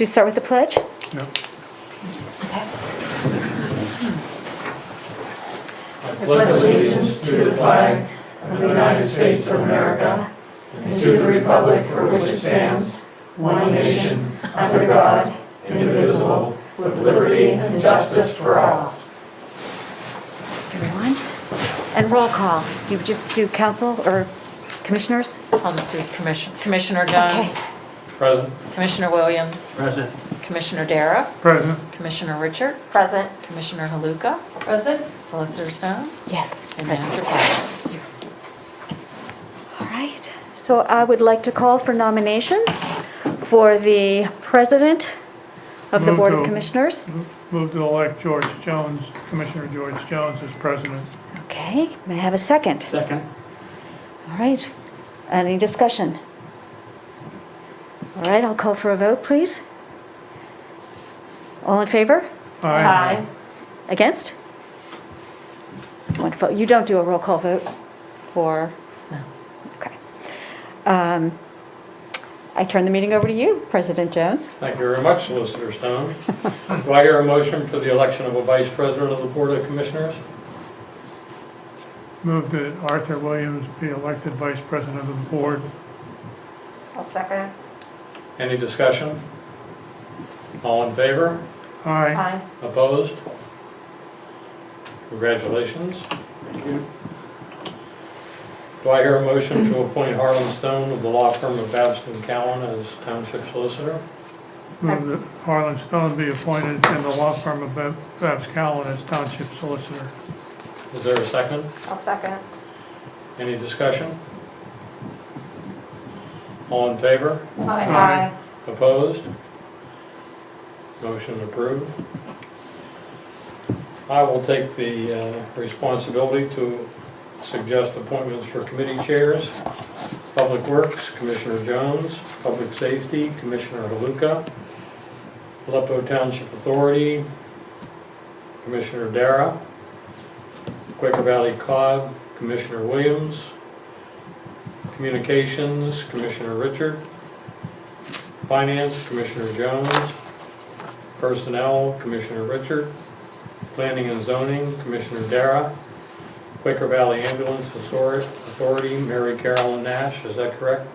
you start with the pledge? Yep. I pledge allegiance to the flag of the United States of America and to the republic for which it stands, one nation, under God, indivisible, with liberty and justice for all. Everyone? And roll call. Do you just do council or commissioners? I'll just do Commissioner Jones, Present. Commissioner Williams, Present. Commissioner Dara, Present. Commissioner Richard, Present. Commissioner Haluka, Present. Solicitor Stone, Yes. and Present. Manager Patton. All right, so I would like to call for nominations for the president of the Move Board of to- Commissioners. Move to elect George Jones, Commissioner George Jones as president. Okay, may I have a second? Second. All right, any discussion? All right, I'll call for a vote, please. All in favor? Aye. Against? One vote. You don't do a roll call vote for? No. Okay. I turn the meeting over to you, President Jones. Thank you very much, Solicitor Stone. Do I hear a motion for the election of a vice president of the Board of Commissioners? Move that Arthur Williams be elected vice president of the board. I'll second. Any discussion? All in favor? Aye. Aye. Opposed? Congratulations. Thank you. Do I hear a motion to appoint Harlan Stone of the law firm of Babson Cowan as township solicitor? Move that Harlan Stone be appointed in the law firm of Babs Callen as township solicitor. Is there a second? I'll second. Any discussion? All in favor? Aye. Opposed? Motion approved. I will take the responsibility to suggest appointments for committee chairs. Public Works, Commissioner Jones. Public Safety, Commissioner Haluka. Aleppo Township Authority, Commissioner Dara. Quaker Valley Cog, Commissioner Williams. Communications, Commissioner Richard. Finance, Commissioner Jones. Personnel, Commissioner Richard. Planning and Zoning, Commissioner Dara. Quaker Valley Ambulance Authority, Mary Carolyn Nash, is that correct?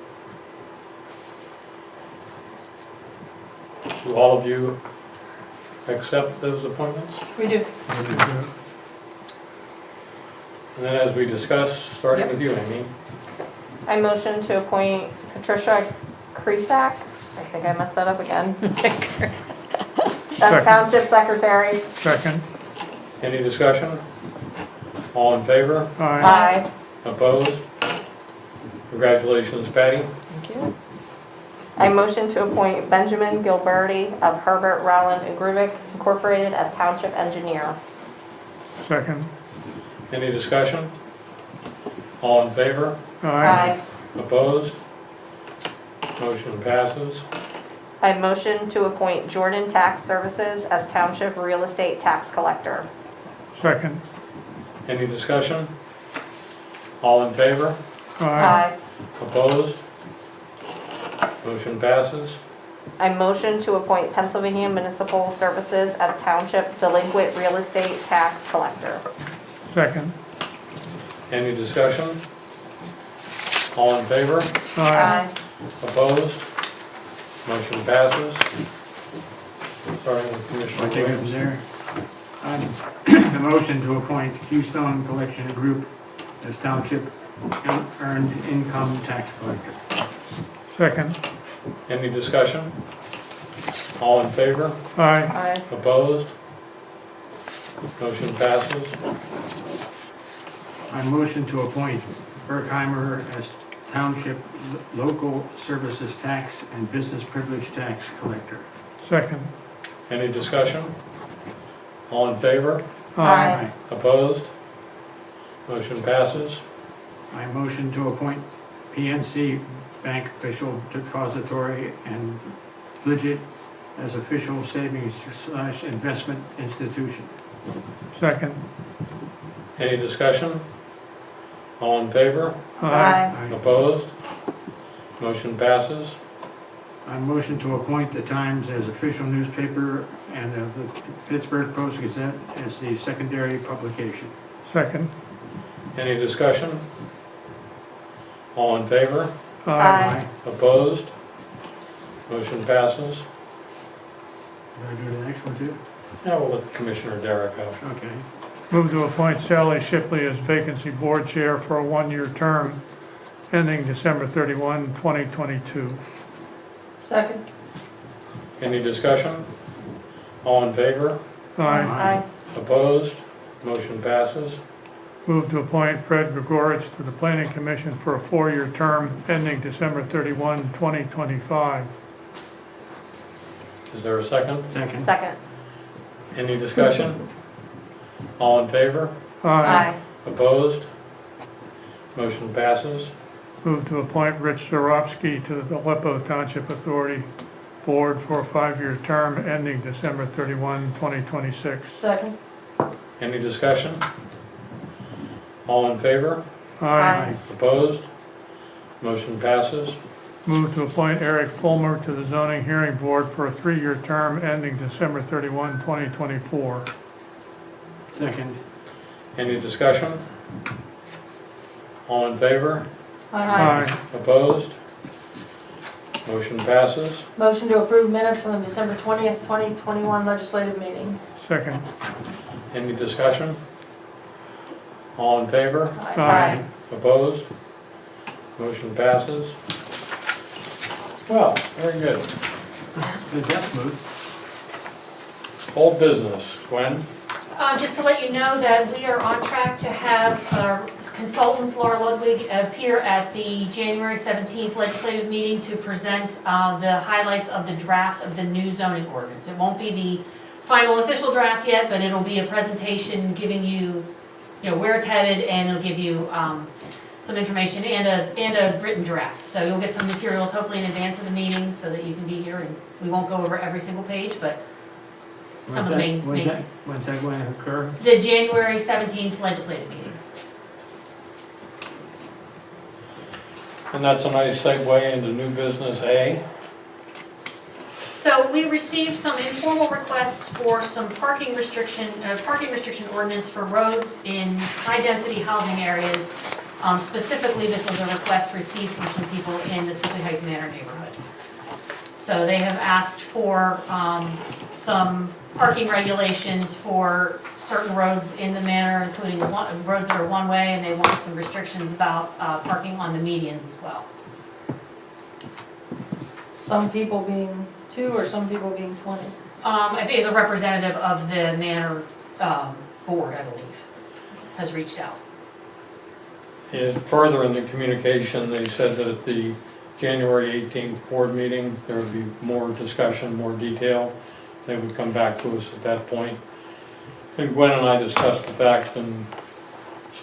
Do all of you accept those appointments? We do. And then as we discussed, starting with you, Amy. I motion to appoint Patricia Kresak. I think I messed that up again. As Second. Township Secretary. Second. Any discussion? All in favor? Aye. Aye. Opposed? Congratulations, Patty. Thank you. I motion to appoint Benjamin Gilberti of Herbert, Rowland, and Grubik Incorporated as Township Engineer. Second. Any discussion? All in favor? Aye. Opposed? Motion passes. I motion to appoint Jordan Tax Services as Township Real Estate Tax Collector. Second. Any discussion? All in favor? Aye. Opposed? Motion passes. I motion to appoint Pennsylvania Municipal Services as Township Delinquent Real Estate Tax Collector. Second. Any discussion? All in favor? Aye. Opposed? Motion passes. Starting with Commissioner Take it Williams. from there. The motion to appoint Keystone Collection Group as Township Earned Income Tax Collector. Second. Any discussion? All in favor? Aye. Aye. Opposed? Motion passes. I motion to appoint Berkheimer as Township Local Services Tax and Business Privilege Tax Collector. Second. Any discussion? All in favor? Aye. Opposed? Motion passes. I motion to appoint PNC Bank Official Depository and Legit as official savings/investment institution. Second. Any discussion? All in favor? Aye. Opposed? Motion passes. I motion to appoint the Times as official newspaper and the Pittsburgh Post-Gazette as the secondary publication. Second. Any discussion? All in favor? Aye. Opposed? Motion passes. Did I do the next one too? Now we'll let Commissioner Dara go. Okay. Move to appoint Sally Shipley as vacancy board chair for a one-year term ending December 31, 2022. Second. Any discussion? All in favor? Aye. Aye. Opposed? Motion passes. Move to appoint Fred Gregorich to the Planning Commission for a four-year term ending December 31, 2025. Is there a second? Second. Second. Any discussion? All in favor? Aye. Opposed? Motion passes. Move to appoint Rich Zarowski to the Aleppo Township Authority Board for a five-year term ending December 31, 2026. Second. Any discussion? All in favor? Aye. Opposed? Motion passes. Move to appoint Eric Fulmer to the Zoning Hearing Board for a three-year term ending December 31, 2024. Second. Any discussion? All in favor? Aye. Opposed? Motion passes. Motion to approve minutes from the December 20th, 2021 legislative meeting. Second. Any discussion? All in favor? Aye. Opposed? Motion passes. Well, very good. That's smooth. Old business, Gwen? Just to let you know that we are on track to have our consultant Laura Ludwig appear at the January 17th legislative meeting to present the highlights of the draft of the new zoning ordinance. It won't be the final official draft yet, but it'll be a presentation giving you, where it's headed, and it'll give you some information and a written draft. So you'll get some materials hopefully in advance of the meeting so that you can be here, and we won't go over every single page, but some of the main things. When's that going to occur? The January 17th legislative meeting. And that's a nice segue into new business A. So we received some informal requests for some parking restriction ordinance for roads in high-density housing areas. Specifically, this was a request received from some people in the Sibley Heights Manor neighborhood. So they have asked for some parking regulations for certain roads in the manor, including roads that are one-way, and they want some restrictions about parking on the medians as well. Some people being 2 or some people being 20. I think it's a representative of the manor board, I believe, has reached out. And further in the communication, they said that at the January 18th board meeting, there would be more discussion, more detail. They would come back to us at that point. I think Gwen and I discussed the fact, and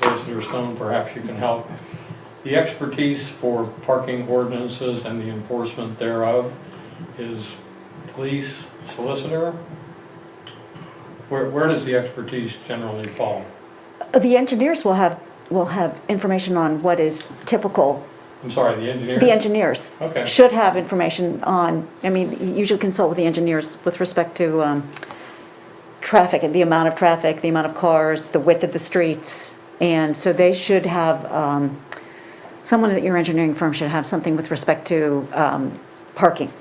Solicitor Stone, perhaps you can help. The expertise for parking ordinances and the enforcement thereof is police, solicitor. Where does the expertise generally fall? The engineers will have information on what is typical. I'm sorry, the engineer? The engineers Okay. should have information on, you usually consult with the engineers with respect to traffic, and the amount of traffic, the amount of cars, the width of the streets. And so they should have, someone at your engineering firm should have something with respect to parking,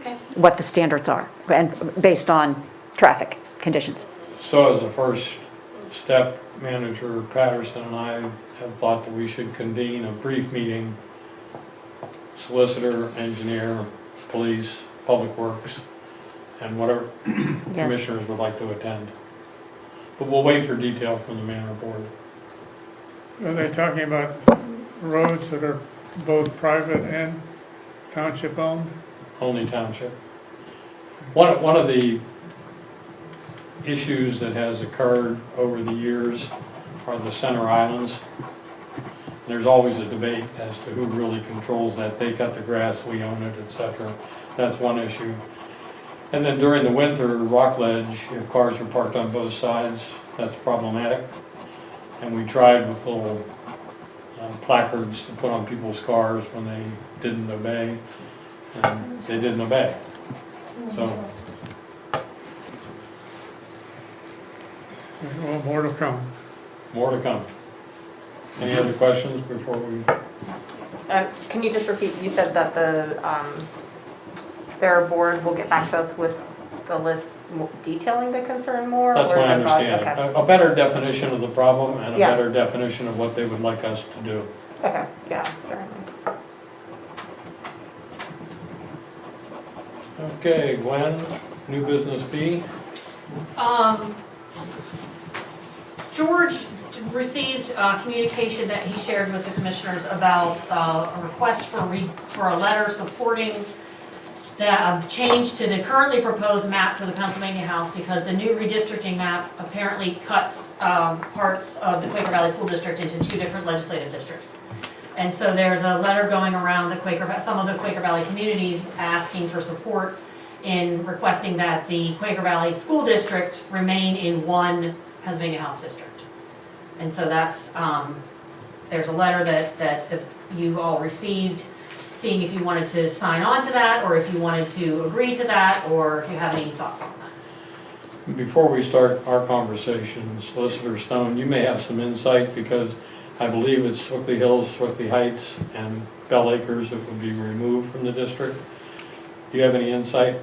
Okay. what the standards are, and based on traffic conditions. So as a first step, Manager Patterson and I have thought that we should convene a brief meeting, solicitor, engineer, police, public works, and whatever Yes. commissioners would like to attend. But we'll wait for detail from the manor board. Are they talking about roads that are both private and township owned? Only township. One of the issues that has occurred over the years are the center islands. There's always a debate as to who really controls that. They cut the grass, we own it, etc. That's one issue. And then during the winter, rock ledge, if cars are parked on both sides, that's problematic. And we tried with little placards to put on people's cars when they didn't obey. and they didn't obey. So, Well, more to come. more to come. Any other questions before we? Can you just repeat, you said that their board will get back to us with the list detailing the concern more? That's or my the pro- understanding. Okay, A better definition of the problem and a Yeah. better definition of what they would like us to do. okay, yeah, certainly. Okay, Gwen, new business B. George received communication that he shared with the commissioners about a request for a letter supporting the change to the currently proposed map for the Pennsylvania House, because the new redistricting map apparently cuts parts of the Quaker Valley School District into two different legislative districts. And so there's a letter going around some of the Quaker Valley communities asking for support in requesting that the Quaker Valley School District remain in one Pennsylvania House district. And so that's, there's a letter that you all received, seeing if you wanted to sign on to that, or if you wanted to agree to that, or if you have any thoughts on that. Before we start our conversation, Solicitor Stone, you may have some insight, because I believe it's Swickley Hills, Swickley Heights, and Bell Acres that would be removed from the district. Do you have any insight?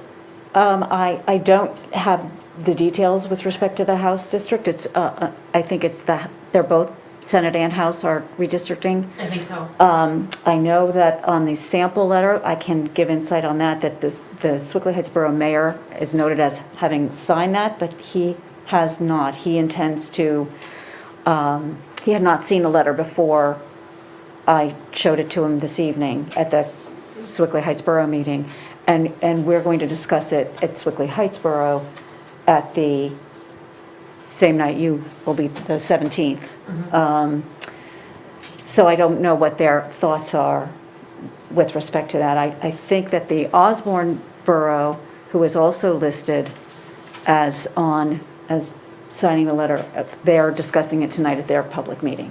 I don't have the details with respect to the House district. It's, I think they're both Senate and House are redistricting. I think so. I know that on the sample letter, I can give insight on that the Swickley Heights Borough Mayor is noted as having signed that, but he has not. He intends to, he had not seen the letter before I showed it to him this evening at the Swickley Heights Borough meeting. And we're going to discuss it at Swickley Heights Borough at the same night you will be, the 17th. So I don't know what their thoughts are with respect to that. I think that the Osborne Borough, who is also listed as signing the letter, they're discussing it tonight at their public meeting.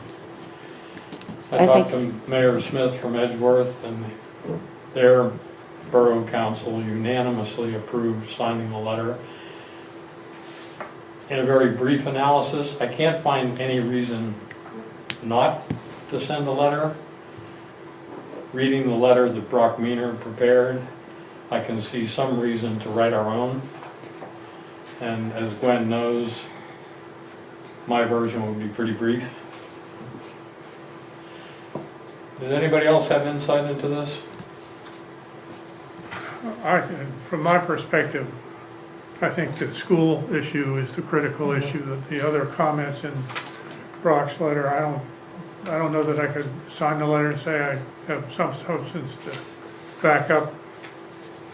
I talked to Mayor Smith from Edgeworth, and their borough council unanimously approved signing the letter. In a very brief analysis, I can't find any reason not to send a letter. Reading the letter that Brock Meaner prepared, I can see some reason to write our own. And as Gwen knows, my version would be pretty brief. Does anybody else have insight into this? From my perspective, I think the school issue is the critical issue. The other comments in Brock's letter, I don't know that I could sign the letter and say I have some substance to back up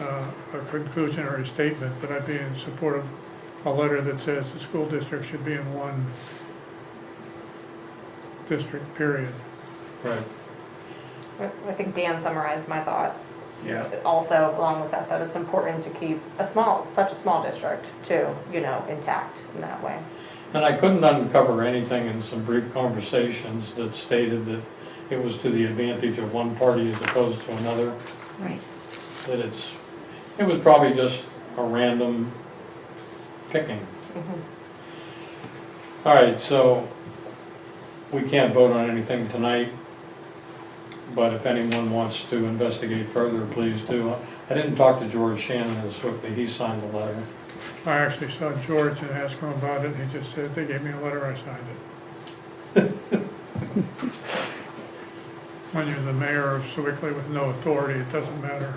a conclusion or a statement, but I'd be in support of a letter that says the school district should be in one district, period. Right. I think Dan summarized my thoughts. Yeah. Also, along with that it's important to keep such a small district too, intact in that way. And I couldn't uncover anything in some brief conversations that stated that it was to the advantage of one party as opposed to another. Right. That it was probably just a random picking. All right, so we can't vote on anything tonight, but if anyone wants to investigate further, please do. I didn't talk to George Shannon as Swickley. He signed the letter. I actually saw George and asked him about it, and he just said, they gave me a letter, I signed it. When you're the mayor of Swickley with no authority, it doesn't matter.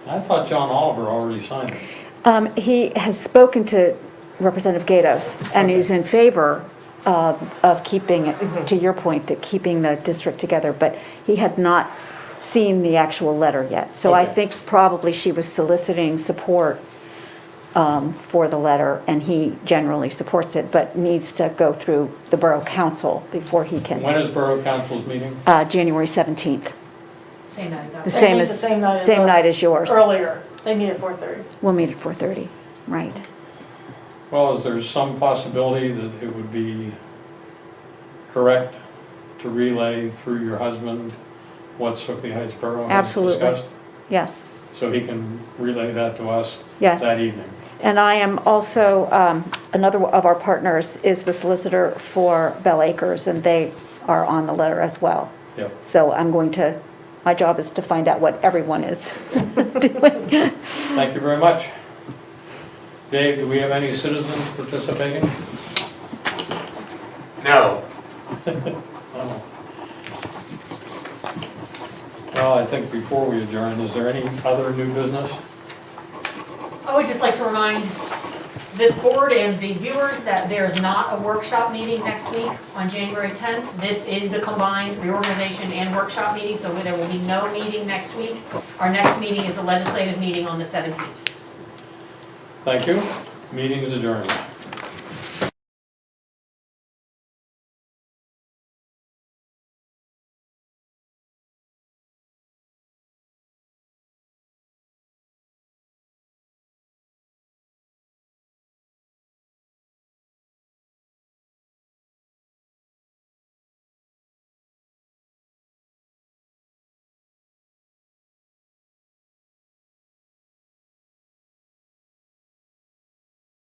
I thought John Oliver already signed it. He has spoken to Representative Gatos, and he's in favor of keeping it, to your point, to keeping the district together, but he had not seen the actual letter yet. So I Okay. think probably she was soliciting support for the letter, and he generally supports it, but needs to go through the Borough Council before he When can. is Borough Council's meeting? January 17th, Same night as the ours. same meet as, the same night as same us. night as yours. Earlier, they meet at 4:30. We'll meet at 4:30, right. Well, is there some possibility that it would be correct to relay through your husband what's Hookley Heights Borough has Absolutely. discussed? Yes, So he can relay that to us yes. that evening. And I am also, another of our partners is the solicitor for Bell Acres, and they are on the letter as well. Yep. So I'm going to, my job is to find out what everyone is doing. Thank you very much. Dave, do we have any citizens participating? No. No. Well, I think before we adjourn, is there any other new business? I would just like to remind this board and the viewers that there's not a workshop meeting next week on January 10th. This is the combined reorganization and workshop meeting, so there will be no meeting next week. Our next meeting is the legislative meeting on the 17th. Thank you. Meeting is adjourned.